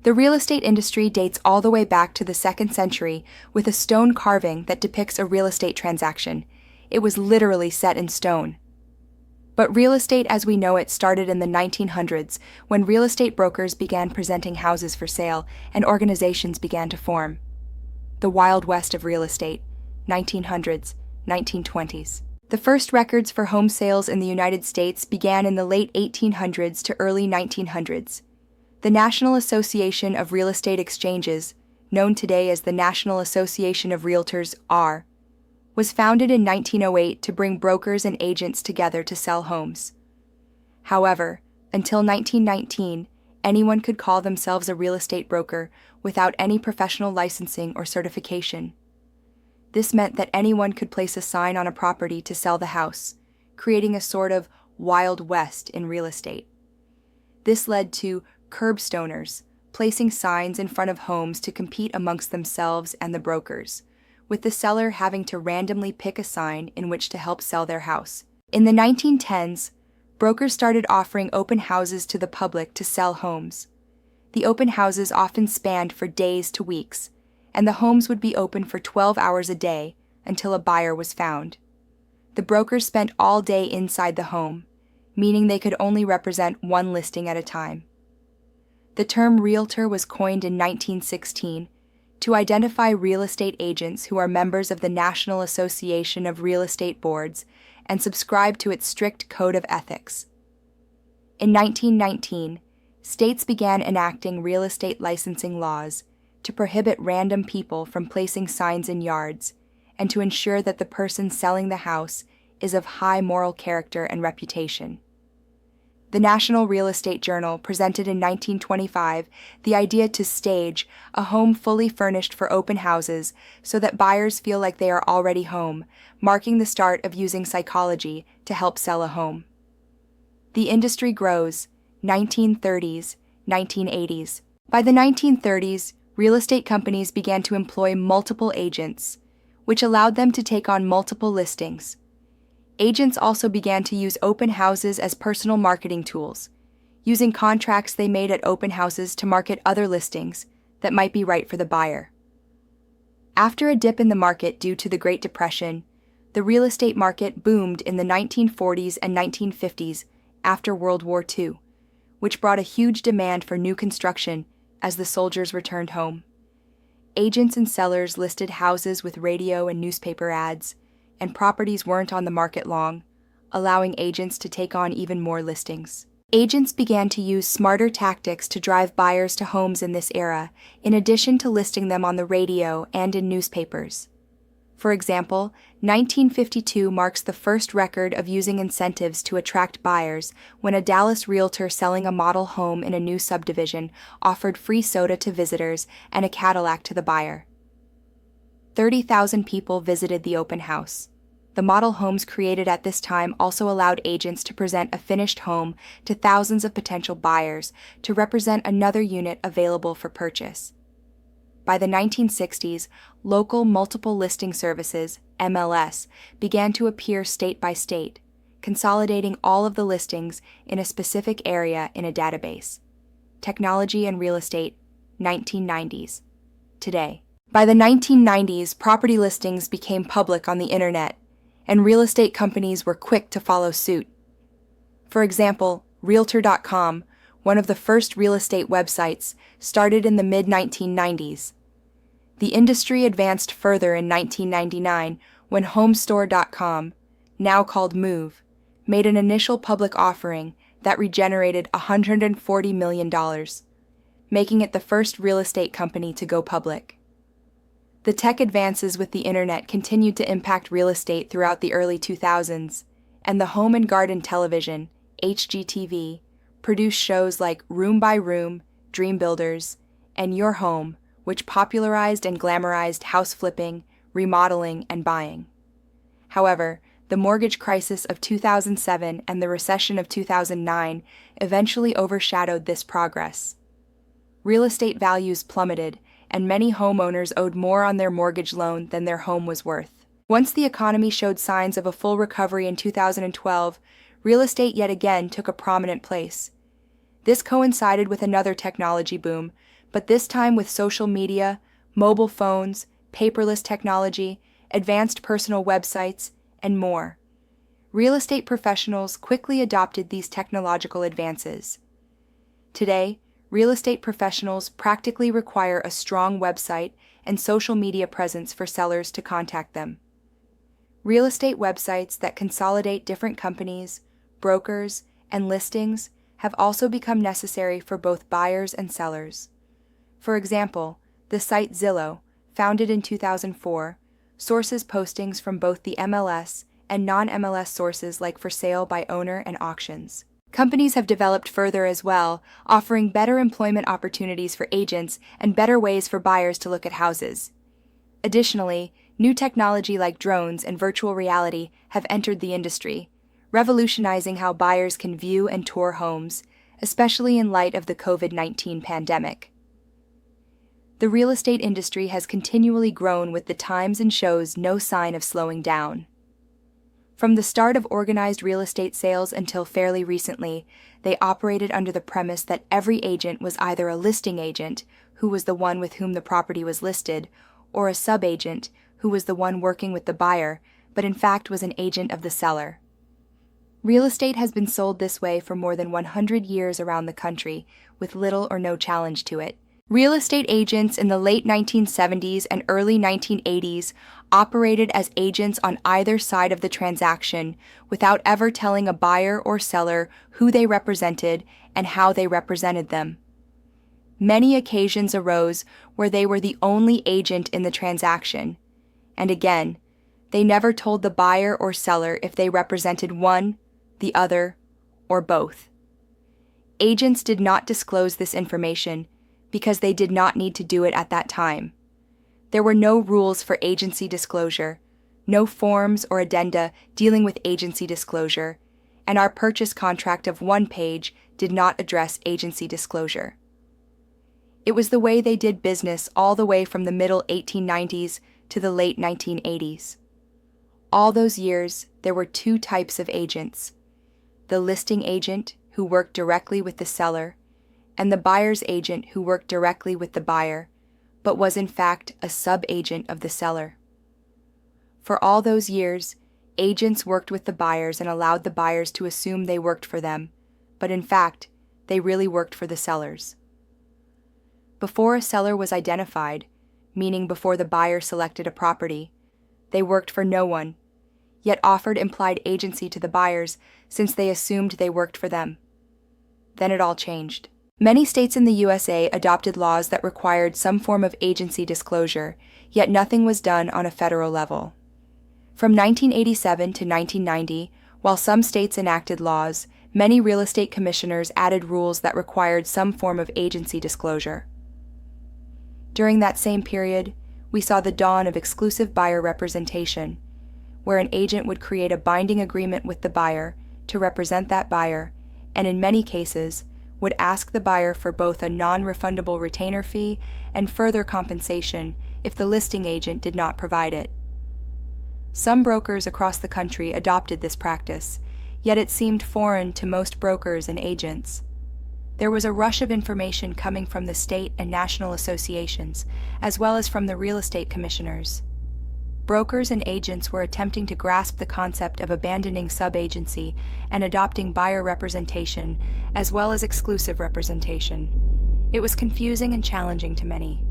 The real estate industry dates all the way back to the 2nd century with a stone carving that depicts a real estate transaction. It was literally set in stone. But real estate as we know it started in the 1900s when real estate brokers began presenting houses for sale and organizations began to form. The Wild West of real estate, 1900s, 1920s. The first records for home sales in the United States began in the late 1800s to early 1900s. The National Association of Real Estate Exchanges, known today as the National Association of Realtors, was founded in 1908 to bring brokers and agents together to sell homes. However, until 1919, anyone could call themselves a real estate broker without any professional licensing or certification. This meant that anyone could place a sign on a property to sell the house, creating a sort of Wild West in real estate. This led to curbstoners, placing signs in front of homes to compete amongst themselves and the brokers, with the seller having to randomly pick a sign in which to help sell their house. In the 1910s, brokers started offering open houses to the public to sell homes. The open houses often spanned for days to weeks, and the homes would be open for 12 hours a day until a buyer was found. The brokers spent all day inside the home, meaning they could only represent one listing at a time. The term realtor was coined in 1916 to identify real estate agents who are members of the National Association of Real Estate Boards and subscribe to its strict code of ethics. In 1919, states began enacting real estate licensing laws to prohibit random people from placing signs in yards and to ensure that the person selling the house is of high moral character and reputation. The National Real Estate Journal presented in 1925 the idea to stage a home fully furnished for open houses so that buyers feel like they are already home, marking the start of using psychology to help sell a home. The industry grows, 1930s, 1980s. By the 1930s, real estate companies began to employ multiple agents, which allowed them to take on multiple listings. Agents also began to use open houses as personal marketing tools, using contracts they made at open houses to market other listings that might be right for the buyer. After a dip in the market due to the Great Depression, the real estate market boomed in the 1940s and 1950s after World War II, which brought a huge demand for new construction as the soldiers returned home. Agents and sellers listed houses with radio and newspaper ads, and properties weren't on the market long, allowing agents to take on even more listings. Agents began to use smarter tactics to drive buyers to homes in this era, in addition to listing them on the radio and in newspapers. For example, 1952 marks the first record of using incentives to attract buyers when a Dallas realtor selling a model home in a new subdivision offered free soda to visitors and a Cadillac to the buyer. 30,000 people visited the open house. The model homes created at this time also allowed agents to present a finished home to thousands of potential buyers to represent another unit available for purchase. By the 1960s, local multiple listing services, MLS, began to appear state by state, consolidating all of the listings in a specific area in a database. Technology and real estate, 1990s. Today. By the 1990s, property listings became public on the internet, and real estate companies were quick to follow suit. For example, Realtor.com, one of the first real estate websites, started in the mid-1990s. The industry advanced further in 1999 when Homestore.com, now called Move, made an initial public offering that regenerated $140 million, making it the first real estate company to go public. The tech advances with the internet continued to impact real estate throughout the early 2000s, and the Home and Garden Television, HGTV, produced shows like Room by Room, Dream Builders, and Your Home, which popularized and glamorized house flipping, remodeling, and buying. However, the mortgage crisis of 2007 and the recession of 2009 eventually overshadowed this progress. Real estate values plummeted, and many homeowners owed more on their mortgage loan than their home was worth. Once the economy showed signs of a full recovery in 2012, real estate yet again took a prominent place. This coincided with another technology boom, but this time with social media, mobile phones, paperless technology, advanced personal websites, and more. Real estate professionals quickly adopted these technological advances. Today, real estate professionals practically require a strong website and social media presence for sellers to contact them. Real estate websites that consolidate different companies, brokers, and listings have also become necessary for both buyers and sellers. For example, the site Zillow, founded in 2004, sources postings from both the MLS and non-MLS sources like for sale by owner and auctions. Companies have developed further as well, offering better employment opportunities for agents and better ways for buyers to look at houses. Additionally, new technology like drones and virtual reality have entered the industry, revolutionizing how buyers can view and tour homes, especially in light of the COVID-19 pandemic. The real estate industry has continually grown with the times and shows no sign of slowing down. From the start of organized real estate sales until fairly recently, they operated under the premise that every agent was either a listing agent, who was the one with whom the property was listed, or a sub-agent, who was the one working with the buyer, but in fact was an agent of the seller. Real estate has been sold this way for more than 100 years around the country, with little or no challenge to it. Real estate agents in the late 1970s and early 1980s operated as agents on either side of the transaction without ever telling a buyer or seller who they represented and how they represented them. Many occasions arose where they were the only agent in the transaction, and again, they never told the buyer or seller if they represented one, the other, or both. Agents did not disclose this information because they did not need to do it at that time. There were no rules for agency disclosure, no forms or addenda dealing with agency disclosure, and our purchase contract of one page did not address agency disclosure. It was the way they did business all the way from the middle 1890s to the late 1980s. All those years, there were two types of agents: the listing agent, who worked directly with the seller, and the buyer's agent, who worked directly with the buyer, but was in fact a sub-agent of the seller. For all those years, agents worked with the buyers and allowed the buyers to assume they worked for them, but in fact, they really worked for the sellers. Before a seller was identified, meaning before the buyer selected a property, they worked for no one, yet offered implied agency to the buyers since they assumed they worked for them. Then it all changed. Many states in the USA adopted laws that required some form of agency disclosure, yet nothing was done on a federal level. From 1987 to 1990, while some states enacted laws, many real estate commissioners added rules that required some form of agency disclosure. During that same period, we saw the dawn of exclusive buyer representation, where an agent would create a binding agreement with the buyer to represent that buyer, and in many cases, would ask the buyer for both a non-refundable retainer fee and further compensation if the listing agent did not provide it. Some brokers across the country adopted this practice, yet it seemed foreign to most brokers and agents. There was a rush of information coming from the state and national associations, as well as from the real estate commissioners. Brokers and agents were attempting to grasp the concept of abandoning sub-agency and adopting buyer representation, as well as exclusive representation. It was confusing and challenging to many.